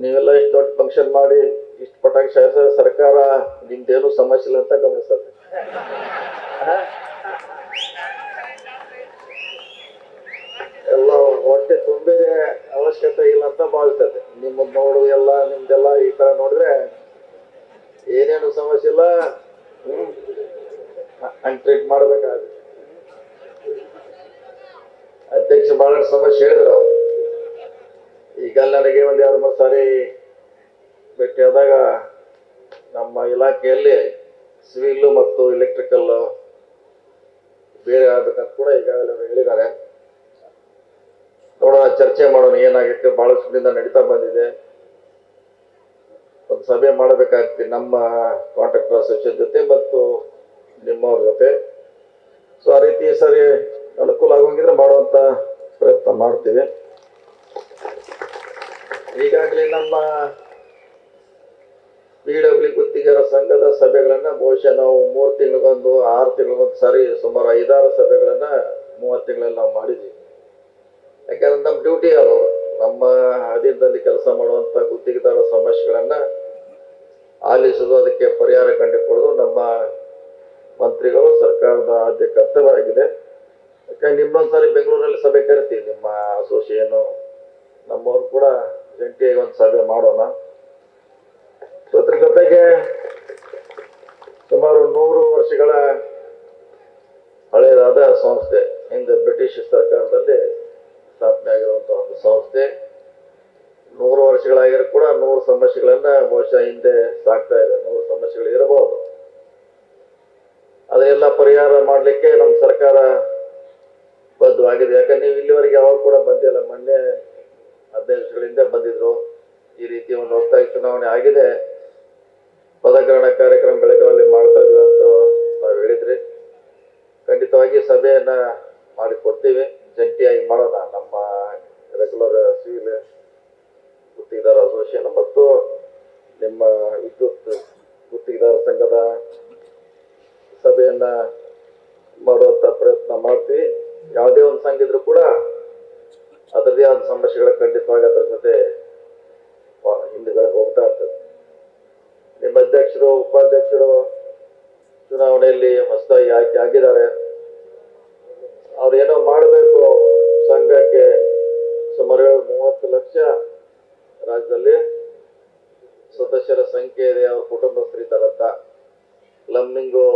ನೀವೆಲ್ಲ ಇಷ್ಟು ದೊಡ್ಡ ಫಂಕ್ಷನ್ ಮಾಡಿ ಇಷ್ಟು ಪಟಾಕಿ ಸರ್ಕಾರ ನಿಮ್ದೇನು ಸಮಸ್ಯೆ ಇಲ್ಲ ಅಂತ ಗಮನಿಸ್ತದೆ. ಎಲ್ಲ ಹೊಟ್ಟೆ ತುಂಬಿದೆ, ಅವಶ್ಯಕತೆ ಇಲ್ಲ ಅಂತ ಭಾವಿಸ್ತದೆ. ನಿಮ್ಮದ್ ನೋಡು ಎಲ್ಲ ನಿಮ್ದೆಲ್ಲ ಈ ತರ ನೋಡಿದ್ರೆ ಏನೇನು ಸಮಸ್ಯೆ ಇಲ್ಲ, ಹಂಗೆ ಟ್ರೀಟ್ ಮಾಡ್ಬೇಕಾಗುತ್ತೆ. ಅಧ್ಯಕ್ಷ ಬಹಳಷ್ಟು ಸಮಸ್ಯೆ ಹೇಳಿದ್ರು. ಈಗ ನನಗೆ ಒಂದ್ 2-3 ಸಾರಿ ಭೇಟಿಯಾದಾಗ ನಮ್ಮ ಇಲಾಖೆಯಲ್ಲಿ ಸಿವಿಲ್ ಮತ್ತು ಎಲೆಕ್ಟ್ರಿಕಲ್ ಬೇರೆ ಆಗ್ಬೇಕಂತ ಕೂಡ ಈಗಾಗಲೇ ಹೇಳಿದ್ದಾರೆ. ನೋಡೋಣ, ಚರ್ಚೆ ಮಾಡೋಣ ಏನಾಗುತ್ತೆ. ಬಹಳಷ್ಟು ದಿನದಿಂದ ನಡೀತಾ ಬಂದಿದೆ. ಒಂದು ಸಭೆ ಮಾಡಬೇಕಾಗ್ತದೆ ನಮ್ಮ ಕಾಂಟ್ರಾಕ್ಟರ್ ಅಸೋಸಿಯೇಷನ್ ಜೊತೆ ಮತ್ತು ನಿಮ್ಮವ್ರ ಜೊತೆ. ಸೊ ಆ ರೀತಿ ಸರಿ ಅನುಕೂಲ ಆಗೋಂಗಿದ್ರೆ ಮಾಡುವಂತ ಪ್ರಯತ್ನ ಮಾಡ್ತೀವಿ. ಈಗಾಗಲೇ ನಮ್ಮ PW ಗುತ್ತಿಗೆದಾರ ಸಂಘದ ಸಭೆಗಳನ್ನ ಬಹುಶಃ ನಾವು 3 ತಿಂಗಳಿಗೊಂದು 6 ತಿಂಗಳಿಗೊಂದು ಸಾರಿ ಸುಮಾರು 5-6 ಸಭೆಗಳನ್ನ 30 ತಿಂಗಳಲ್ಲಿ ನಾವು ಮಾಡಿದ್ವಿ. ಯಾಕಂದ್ರೆ ನಮ್ಮ ಡ್ಯೂಟಿ ಅದು, ನಮ್ಮ ಅಧೀನದಲ್ಲಿ ಕೆಲಸ ಮಾಡುವಂತ ಗುತ್ತಿಗೆದಾರ ಸಮಸ್ಯೆಗಳನ್ನ ಆಲಿಸುವುದು, ಅದಕ್ಕೆ ಪರಿಹಾರ ಕಂಡುಕೊಳ್ಳೋದು ನಮ್ಮ ಮಂತ್ರಿಗಳು ಸರ್ಕಾರದ ಆದ್ಯ ಕರ್ತವ್ಯವಾಗಿದೆ. ಯಾಕಂದ್ರೆ ಇನ್ನೊಂದ್ಸಾರಿ ಬೆಂಗಳೂರಲ್ಲಿ ಸಭೆ ಕರಿತೀವಿ, ನಿಮ್ಮ ಅಸೋಸಿಯೇಷನ್ ನಮ್ಮವ್ರು ಕೂಡ ಜಂಟಿಯಾಗಿ ಒಂದು ಸಭೆ ಮಾಡೋಣ. ಅದ್ರ ಜೊತೆಗೆ ಸುಮಾರು 100 ವರ್ಷಗಳ ಹಳೆಯದಾದ ಸಂಸ್ಥೆ, ಹಿಂದೆ ಬ್ರಿಟಿಷ್ ಸರ್ಕಾರದಲ್ಲಿ ಸ್ಥಾಪನೆ ಆಗಿರುವಂತಹ ಒಂದು ಸಂಸ್ಥೆ. 100 ವರ್ಷಗಳಾಗಿರೋ ಕೂಡ 100 ಸಮಸ್ಯೆಗಳನ್ನ ಬಹುಶಃ ಹಿಂದೆ ಸಾಕ್ತಾ ಇದೆ. 100 ಸಮಸ್ಯೆಗಳು ಇರಬಹುದು. ಅದೆಲ್ಲ ಪರಿಹಾರ ಮಾಡಲಿಕ್ಕೆ ನಮ್ಮ ಸರ್ಕಾರ ಬದ್ಧವಾಗಿದೆ. ಯಾಕಂದ್ರೆ ನೀವು ಇಲ್ಲಿವರೆಗೆ ಯಾವಾಗ ಕೂಡ ಬಂದಿಲ್ಲ. ಮೊನ್ನೆ 15 ವರ್ಷಗಳಿಂದ ಬಂದಿದ್ರು. ಈ ರೀತಿ ಒಂದು ಹೊಸದಾಗಿ ಚುನಾವಣೆ ಆಗಿದೆ, ಪದಗ್ರಹಣ ಕಾರ್ಯಕ್ರಮ ಬೆಳಗಾವಿಯಲ್ಲಿ ಮಾಡ್ತಾ ಇದ್ವಿ ಅಂತ ನಾವು ಹೇಳಿದ್ರಿ. ಖಂಡಿತವಾಗಿ ಸಭೆಯನ್ನ ಮಾಡಿಕೊಡ್ತೀವಿ, ಜಂಟಿಯಾಗಿ ಮಾಡೋಣ. ನಮ್ಮ ರೆಗ್ಯುಲರ್ ಸಿವಿಲ್ ಗುತ್ತಿಗೆದಾರ ಅಸೋಸಿಯೇಷನ್ ಮತ್ತು ನಿಮ್ಮ ವಿದ್ಯುತ್ ಗುತ್ತಿಗೆದಾರ ಸಂಘದ ಸಭೆಯನ್ನ ಮಾಡುವಂತ ಪ್ರಯತ್ನ ಮಾಡ್ತೀವಿ. ಯಾವುದೇ ಒಂದು ಸಂಘ ಇದ್ರೂ ಕೂಡ ಅದರದೇ ಆದ ಸಮಸ್ಯೆಗಳ ಖಂಡಿತವಾಗಿ ಅದರ ಜೊತೆ ಹಿಂದುಗಡೆ ಹೋಗ್ತಾ ಇರ್ತದೆ. ನಿಮ್ಮ ಅಧ್ಯಕ್ಷರು ಉಪಾಧ್ಯಕ್ಷರು ಚುನಾವಣೆಯಲ್ಲಿ ಹೊಸದಾಗಿ ಆಯ್ಕೆ ಆಗಿದ್ದಾರೆ. ಅವ್ರೇನೋ ಮಾಡಬೇಕು ಸಂಘಕ್ಕೆ. ಸುಮಾರು 30 ಲಕ್ಷ ರಾಜ್ಯದಲ್ಲಿ ಸದಸ್ಯರ ಸಂಖ್ಯೆ ಇದೆ, ಅವ್ರ ಕುಟುಂಬಸ್ಥರಿದ್ದಾರಂತ. ಪ್ಲಂಬಿಂಗು,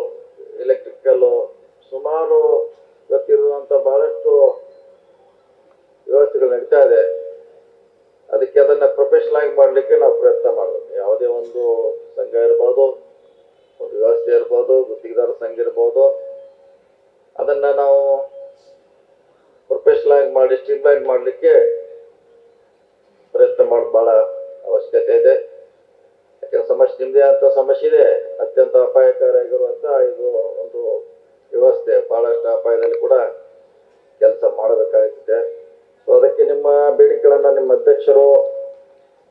ಎಲೆಕ್ಟ್ರಿಕಲ್, ಸುಮಾರು ಗೊತ್ತಿರುವಂತ ಬಹಳಷ್ಟು ವ್ಯವಸ್ಥೆಗಳು ನಡೀತಾ ಇದೆ. ಅದಕ್ಕೆ ಅದನ್ನ ಪ್ರೊಫೆಷನಲ್ ಆಗಿ ಮಾಡ್ಲಿಕ್ಕೆ ನಾವು ಪ್ರಯತ್ನ ಮಾಡಬೇಕು. ಯಾವುದೇ ಒಂದು ಸಂಘ ಇರ್ಬೋದು, ಒಂದು ವ್ಯವಸ್ಥೆ ಇರ್ಬೋದು, ಗುತ್ತಿಗೆದಾರ ಸಂಘ ಇರ್ಬೋದು, ಅದನ್ನ ನಾವು ಪ್ರೊಫೆಷನಲ್ ಆಗಿ ಮಾಡಿ ಸ್ಟ್ರೀಮ್ಲೈನ್ ಮಾಡಲಿಕ್ಕೆ ಪ್ರಯತ್ನ ಮಾಡೋದು ಬಹಳ ಅವಶ್ಯಕತೆ ಇದೆ. ಯಾಕಂದ್ರೆ ಸಮಸ್ಯೆ ನಿಮ್ಮದೇ ಅಂತ ಸಮಸ್ಯೆ ಇದೆ. ಅತ್ಯಂತ ಅಪಾಯಕಾರಿಯಾಗಿರುವಂತ ಇದು ಒಂದು ವ್ಯವಸ್ಥೆ ಬಹಳಷ್ಟು ಅಪಾಯದಲ್ಲಿ ಕೂಡ ಕೆಲಸ ಮಾಡಬೇಕಾಗಿದೆ. ಸೊ ಅದಕ್ಕೆ ನಿಮ್ಮ ಬೇಡಿಕೆಗಳನ್ನ ನಿಮ್ಮ ಅಧ್ಯಕ್ಷರು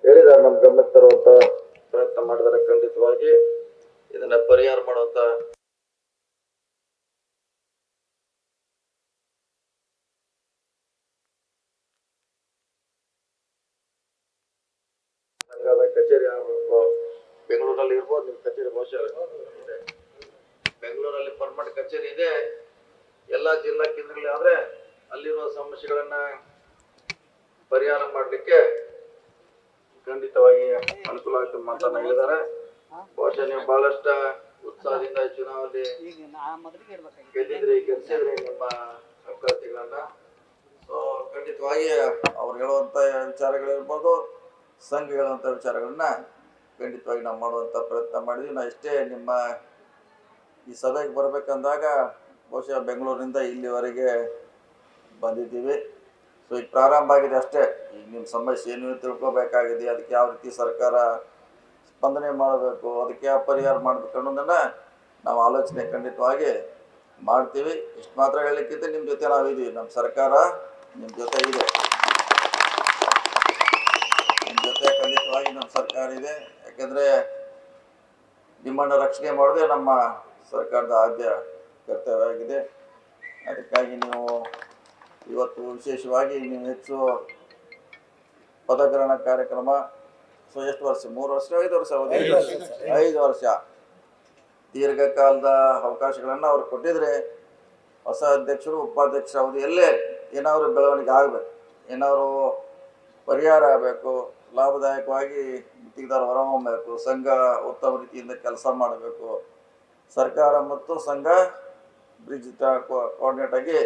ಹೇಳಿದ್ದಾರೆ, ನಮ್ಮ ಗಮನಕ್ಕೆ ತರುವಂತ ಪ್ರಯತ್ನ ಮಾಡಿದರೆ ಖಂಡಿತವಾಗಿ ಇದನ್ನ ಪರಿಹಾರ ಮಾಡುವಂತ ಸಂಘದ ಕಚೇರಿ ಆಗಬೇಕು. ಬೆಂಗಳೂರಲ್ಲಿ ಇರ್ಬೋದು ನಿಮ್ಮ ಕಚೇರಿ, ಬಹುಶಃ ಇದೆ. ಬೆಂಗಳೂರಲ್ಲಿ ಪರ್ಮನೆಂಟ್ ಕಚೇರಿ ಇದೆ. ಎಲ್ಲಾ ಜಿಲ್ಲಾ ಕೇಂದ್ರಗಳಲ್ಲಿ ಆದ್ರೆ ಅಲ್ಲಿರುವ ಸಮಸ್ಯೆಗಳನ್ನ ಪರಿಹಾರ ಮಾಡಲಿಕ್ಕೆ ಖಂಡಿತವಾಗಿ ಅನುಕೂಲ ಆಗ್ತದೆ ಅಂತ ಹೇಳಿದ್ದಾರೆ. ಬಹುಶಃ ನೀವು ಬಹಳಷ್ಟು ಉತ್ಸಾಹದಿಂದ ಚುನಾವಣೆ ಗೆಲ್ಸಿದ್ರಿ ನಿಮ್ಮ ಅಭ್ಯರ್ಥಿಗಳನ್ನ. ಸೊ ಖಂಡಿತವಾಗಿ ಅವ್ರು ಹೇಳುವಂತ ವಿಚಾರಗಳಿರ್ಬೋದು, ಸಂಘ ಹೇಳುವಂತ ವಿಚಾರಗಳನ್ನ ಖಂಡಿತವಾಗಿ ನಾವು ಮಾಡುವಂತ ಪ್ರಯತ್ನ ಮಾಡಿದ್ವಿ. ನಾವು ಇಷ್ಟೇ ನಿಮ್ಮ ಈ ಸಭೆಗೆ ಬರ್ಬೇಕಂದಾಗ ಬಹುಶಃ ಬೆಂಗಳೂರಿನಿಂದ ಇಲ್ಲಿವರೆಗೆ ಬಂದಿದ್ದೀವಿ. ಸೊ ಈಗ ಪ್ರಾರಂಭ ಆಗಿದೆ ಅಷ್ಟೇ. ಈಗ ನಿಮ್ಮ ಸಮಸ್ಯೆ ಏನು ತಿಳ್ಕೊಬೇಕಾಗಿದೆ, ಅದಕ್ಕೆ ಯಾವ ರೀತಿ ಸರ್ಕಾರ ಸ್ಪಂದನೆ ಮಾಡಬೇಕು, ಅದಕ್ಕೆ ಯಾವ ಪರಿಹಾರ ಮಾಡಬೇಕು ಅನ್ನೋದನ್ನ ನಾವು ಆಲೋಚನೆ ಖಂಡಿತವಾಗಿ ಮಾಡ್ತೀವಿ. ಇಷ್ಟು ಮಾತ್ರ ಹೇಳಲಿಕ್ಕಿಂತ ನಿಮ್ಮ ಜೊತೆ ನಾವಿದ್ದೀವಿ. ನಮ್ಮ ಸರ್ಕಾರ ನಿಮ್ಮ ಜೊತೆ ಇದೆ, ನಿಮ್ಮ ಜೊತೆ ಖಂಡಿತವಾಗಿ ನಮ್ಮ ಸರ್ಕಾರ ಇದೆ. ಯಾಕಂದರೆ ನಿಮ್ಮನ್ನು ರಕ್ಷಣೆ ಮಾಡೋದೇ ನಮ್ಮ ಸರ್ಕಾರದ ಆದ್ಯ ಕರ್ತವ್ಯವಾಗಿದೆ. ಅದಕ್ಕಾಗಿ ನೀವು ಇವತ್ತು ವಿಶೇಷವಾಗಿ ನೀವು ಹೆಚ್ಚು ಪದಗ್ರಹಣ ಕಾರ್ಯಕ್ರಮ ಸೊ ಎಷ್ಟು ವರ್ಷ, 3 ವರ್ಷ 5 ವರ್ಷ ಅವಧಿ? 5 ವರ್ಷ ದೀರ್ಘಕಾಲದ ಅವಕಾಶಗಳನ್ನು ಅವ್ರು ಕೊಟ್ಟಿದ್ರೆ ಹೊಸ ಅಧ್ಯಕ್ಷರು ಉಪಾಧ್ಯಕ್ಷರ ಅವಧಿಯಲ್ಲೇ ಏನಾದರೂ ಬೆಳವಣಿಗೆ ಆಗಬೇಕು, ಏನಾದರೂ ಪರಿಹಾರ ಆಗಬೇಕು, ಲಾಭದಾಯಕವಾಗಿ ಗುತ್ತಿಗೆದಾರ ಹೊರಹೊಮ್ಮಬೇಕು, ಸಂಘ ಉತ್ತಮ ರೀತಿಯಿಂದ ಕೆಲಸ ಮಾಡಬೇಕು, ಸರ್ಕಾರ ಮತ್ತು ಸಂಘ ಬ್ರಿಡ್ಜ್ ಕೋಆರ್ಡಿನೇಟ್ ಆಗಿ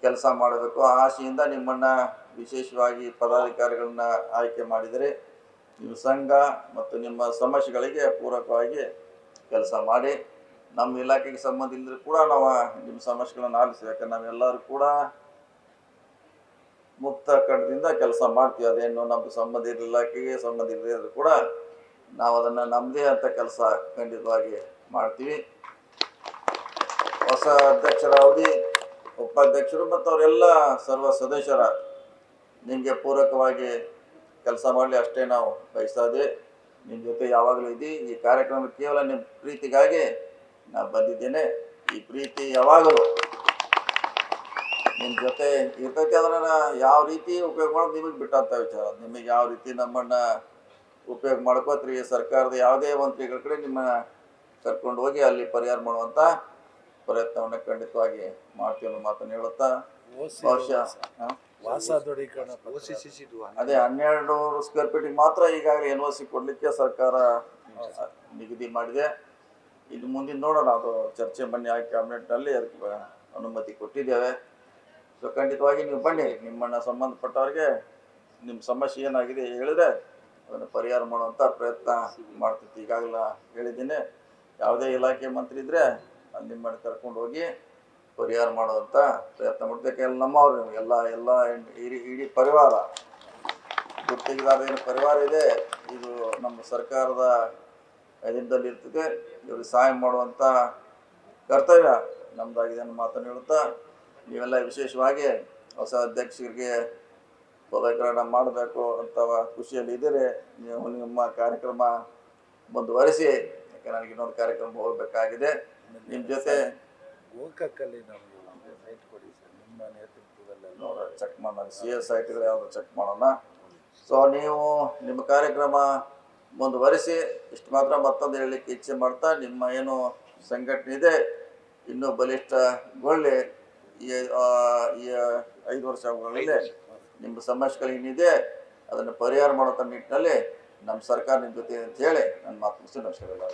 ಕೆಲಸ ಮಾಡಬೇಕು. ಆ ಆಶೆಯಿಂದ ನಿಮ್ಮನ್ನು ವಿಶೇಷವಾಗಿ ಪದಾಧಿಕಾರಿಗಳನ್ನ ಆಯ್ಕೆ ಮಾಡಿದರೆ ನೀವು ಸಂಘ ಮತ್ತು ನಿಮ್ಮ ಸಮಸ್ಯೆಗಳಿಗೆ ಪೂರಕವಾಗಿ ಕೆಲಸ ಮಾಡಿ. ನಮ್ಮ ಇಲಾಖೆಗೆ ಸಂಬಂಧ ಇಲ್ಲರೂ ಕೂಡ ನಾವು ನಿಮ್ಮ ಸಮಸ್ಯೆಗಳನ್ನು ಆಲಿಸ್ತೀವಿ. ಯಾಕಂದ್ರೆ ನಾವೆಲ್ಲರೂ ಕೂಡ ಮುಕ್ತ ಕಣ್ಣದಿಂದ ಕೆಲಸ ಮಾಡ್ತೀವಿ. ಅದೇನು ನಮ್ಮ ಸಂಬಂಧ ಇಲಾಖೆಗೆ ಸಂಬಂಧ ಇಲ್ಲದೆ ಕೂಡ ನಾವು ಅದನ್ನು ನಮ್ಮದೇ ಅಂತ ಕೆಲಸ ಖಂಡಿತವಾಗಿ ಮಾಡ್ತೀವಿ. ಹೊಸ ಅಧ್ಯಕ್ಷರ ಅವಧಿ, ಉಪಾಧ್ಯಕ್ಷರು ಮತ್ತು ಅವರೆಲ್ಲ ಸರ್ವ ಸದಸ್ಯರ ನಿಮಗೆ ಪೂರಕವಾಗಿ ಕೆಲಸ ಮಾಡಲಿ ಅಷ್ಟೇ ನಾವು ಬಯಸ್ತಾ. ನಿಮ್ಮ ಜೊತೆ ಯಾವಾಗಲೂ ಇದ್ದೀವಿ. ಈ ಕಾರ್ಯಕ್ರಮ ಕೇವಲ ನಿಮ್ಮ ಪ್ರೀತಿಗಾಗಿ ನಾನು ಬಂದಿದ್ದೇನೆ. ಈ ಪ್ರೀತಿ ಯಾವಾಗಲೂ ನಿಮ್ಮ ಜೊತೆ ಇರ್ತೈತಿ. ಅದನ್ನು ಯಾವ ರೀತಿ ಉಪಯೋಗ ಮಾಡೋದು ನಿಮಗೆ ಬಿಟ್ಟಂಥ ವಿಚಾರ. ನಿಮಗೆ ಯಾವ ರೀತಿ ನಮ್ಮನ್ನು ಉಪಯೋಗ ಮಾಡ್ಕೋತ್ರಿ, ಸರ್ಕಾರದ ಯಾವುದೇ ಮಂತ್ರಿಗಳ ಕಡೆ ನಿಮ್ಮನ್ನು ಕರ್ಕೊಂಡು ಹೋಗಿ ಅಲ್ಲಿ ಪರಿಹಾರ ಮಾಡುವಂಥ ಪ್ರಯತ್ನವನ್ನು ಖಂಡಿತವಾಗಿ ಮಾಡ್ತೀವಿ ಅನ್ನೋ ಮಾತನ್ನು ಹೇಳುತ್ತಾ, ಬಹುಶಃ ಅದೇ 1200 ಸ್ಕ್ವೇರ್ ಫೀಟಿಗೆ ಮಾತ್ರ ಈಗಾಗಲೇ NOC ಕೊಡಲಿಕ್ಕೆ ಸರ್ಕಾರ ನಿಗದಿ ಮಾಡಿದೆ. ಇದು ಮುಂದಿನ ನೋಡೋಣ, ಅದು ಚರ್ಚೆ ಬನ್ನಿ ಆಗಿ ಕ್ಯಾಬಿನೆಟ್ನಲ್ಲಿ ಅದಕ್ಕೆ ಅನುಮತಿ ಕೊಟ್ಟಿದ್ದೇವೆ. ಸೊ ಖಂಡಿತವಾಗಿ ನೀವು ಬನ್ನಿ, ನಿಮ್ಮನ್ನು ಸಂಬಂಧಪಟ್ಟವ್ರಿಗೆ ನಿಮ್ಮ ಸಮಸ್ಯೆ ಏನಾಗಿದೆ ಹೇಳಿದ್ರೆ ಅದನ್ನು ಪರಿಹಾರ ಮಾಡುವಂಥ ಪ್ರಯತ್ನ ಮಾಡ್ತಿತ್ತು. ಈಗಾಗಲೇ ಹೇಳಿದ್ದೀನಿ, ಯಾವುದೇ ಇಲಾಖೆ ಮಂತ್ರಿ ಇದ್ದರೆ ಅಲ್ಲಿ ನಿಮ್ಮನ್ನು ಕರ್ಕೊಂಡು ಹೋಗಿ ಪರಿಹಾರ ಮಾಡುವಂಥ ಪ್ರಯತ್ನ ಮಾಡ್ಬೇಕು. ನಮ್ಮವ್ರು ಎಲ್ಲ ಇಡೀ ಪರಿವಾರ, ಗುತ್ತಿಗೆದಾರ ಏನು ಪರಿವಾರ ಇದೆ, ಇದು ನಮ್ಮ ಸರ್ಕಾರದ ಅಧೀನದಲ್ಲಿ ಇರ್ತದೆ. ಇವ್ರಿಗೆ ಸಹಾಯ ಮಾಡುವಂಥ ಕರ್ತವ್ಯ ನಮ್ಮದಾಗಿದೆ ಅನ್ನೋ ಮಾತನ್ನು ಹೇಳುತ್ತಾ, ನೀವೆಲ್ಲ ವಿಶೇಷವಾಗಿ ಹೊಸ ಅಧ್ಯಕ್ಷರಿಗೆ ಪದಗ್ರಹಣ ಮಾಡಬೇಕು ಅಂತ ಖುಷಿಯಲ್ಲಿ ಇದ್ದೀರಿ. ನೀವು ನಿಮ್ಮ ಕಾರ್ಯಕ್ರಮ ಮುಂದುವರಿಸಿ, ಯಾಕೆ ನನಗೆ ಇನ್ನೊಂದು ಕಾರ್ಯಕ್ರಮ ಹೋಗಬೇಕಾಗಿದೆ. ನಿಮ್ಮ ಜೊತೆ ಗೋಕಾಕಲ್ಲಿ ನಾವು ಸೈಟ್ ಕೊಡಿ ಸರ್, ನಿಮ್ಮ ನೇತೃತ್ವದಲ್ಲಿ ನೋಡೋಣ, ಚೆಕ್ ಮಾಡೋಣ, CS ಸೈಟ್ಗಳು ಯಾವುದು ಚೆಕ್ ಮಾಡೋಣ. ಸೊ ನೀವು ನಿಮ್ಮ ಕಾರ್ಯಕ್ರಮ ಮುಂದುವರಿಸಿ. ಇಷ್ಟು ಮಾತ್ರ ಮತ್ತೊಂದು ಹೇಳಲಿಕ್ಕೆ ಇಚ್ಛೆ ಮಾಡ್ತಾ, ನಿಮ್ಮ ಏನು ಸಂಘಟನೆ ಇದೆ ಇನ್ನೂ ಬಲಿಷ್ಠಗೊಳ್ಳಿ. ಈ 5 ವರ್ಷಗಳಲ್ಲಿ ನಿಮ್ಮ ಸಮಸ್ಯೆಗಳೇನಿದೆ ಅದನ್ನು ಪರಿಹಾರ ಮಾಡುವಂಥ ನಿಟ್ಟಿನಲ್ಲಿ ನಮ್ಮ ಸರ್ಕಾರ ನಿಮ್ಮ ಜೊತೆ ಅಂತ ಹೇಳಿ ನನ್ನ ಮಾತು ಮುಗಿಸಿ ನಮಸ್ಕಾರ.